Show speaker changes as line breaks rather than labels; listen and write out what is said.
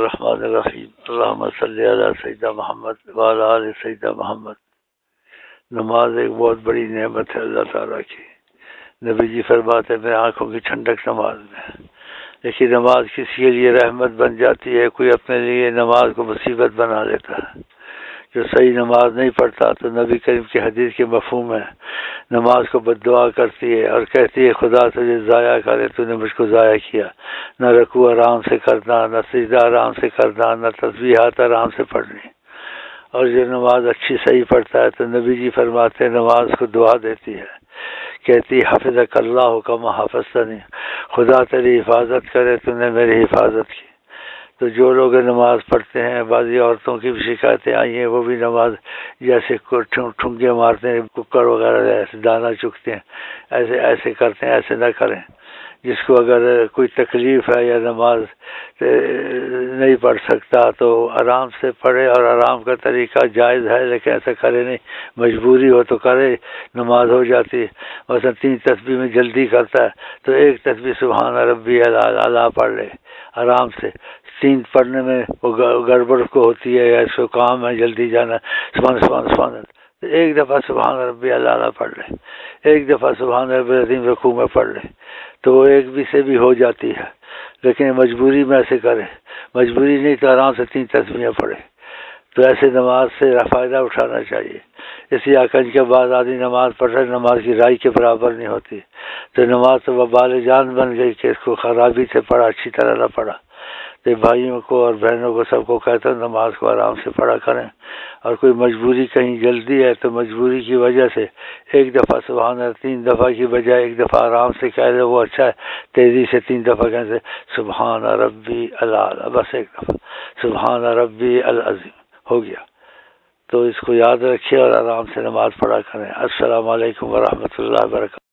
الرحمن الرحیم اللہم صلی علی سیدنا محمد وعلی آل سیدنا محمد۔ نماز ایک بہت بڑی نعمت ہے اللہ تعالیٰ کی۔ نبی جی فرماتے ہیں آنکھوں کی ٹھنڈک نماز میں، لیکن نماز کسی کے لیے رحمت بن جاتی ہے، کوئی اپنے لیے نماز کو مصیبت بنا لیتا ہے۔ جو صحیح نماز نہیں پڑھتا تو نبی کریم کی حدیث کے مفہوم ہے، نماز کو بد دعا کرتی ہے اور کہتی ہے خدا تجھے ضائع کرے، تو نے مجھ کو ضائع کیا۔ نہ رکوع آرام سے کرنا، نہ سجدہ آرام سے کرنا، نہ تسبیحات آرام سے پڑھنی۔ اور جو نماز اچھی صحیح پڑھتا ہے تو نبی جی فرماتے ہیں نماز کو دعا دیتی ہے، کہتی حفظک اللہ کما حفظتنی، خدا تیری حفاظت کرے، تو نے میری حفاظت کی۔ تو جو لوگ نماز پڑھتے ہیں، بعضی عورتوں کی بھی شکایتیں آئی ہیں، وہ بھی نماز جیسے ٹھنگے مارتے ہیں، ککڑ وغیرہ ایسے دانا چکتے ہیں، ایسے کرتے ہیں، ایسے نہ کریں۔ جس کو اگر کوئی تکلیف ہے یا نماز نہیں پڑھ سکتا تو آرام سے پڑھے، اور آرام کا طریقہ جائز ہے، لیکن ایسا کرے نہیں، مجبوری ہو تو کرے، نماز ہو جاتی ہے۔ مثلا 3 تسبیح میں جلدی کرتا ہے تو 1 تسبیح سبحان ربی الاعلیٰ پڑھ لے آرام سے۔ 3 پڑھنے میں وہ گڑبڑ کو ہوتی ہے، یا اس کو کام ہے جلدی جانا، سبحان تو 1 دفعہ سبحان ربی الاعلیٰ پڑھ لے، 1 دفعہ سبحان ربی العظیم رکوع میں پڑھ لے، تو وہ 1 بھی سے بھی ہو جاتی ہے۔ لیکن مجبوری میں ایسے کرے، مجبوری نہیں تو آرام سے 3 تسبیحیں پڑھے۔ تو ایسے نماز سے فائدہ اٹھانا چاہیے۔ اسی آکنج کے بعد آدمی نماز پڑھ رہے، نماز کی رائی کے برابر نہیں ہوتی، تو نماز تو وبال جان بن گئی کہ اس کو خرابی سے پڑھا، اچھی طرح نہ پڑھا۔ تو بھائیوں کو اور بہنوں کو سب کو کہتا ہوں نماز کو آرام سے پڑھا کریں، اور کوئی مجبوری کہیں جلدی ہے تو مجبوری کی وجہ سے 1 دفعہ سبحان اللہ 3 دفعہ کی بجائے 1 دفعہ آرام سے کہہ لے، وہ اچھا ہے۔ تیزی سے 3 دفعہ کہنے سے سبحان ربی الاعلیٰ، بس 1 دفعہ سبحان ربی العظیم ہو گیا۔ تو اس کو یاد رکھیے اور آرام سے نماز پڑھا کریں۔ السلام علیکم ورحمۃ اللہ وبرکاتہ۔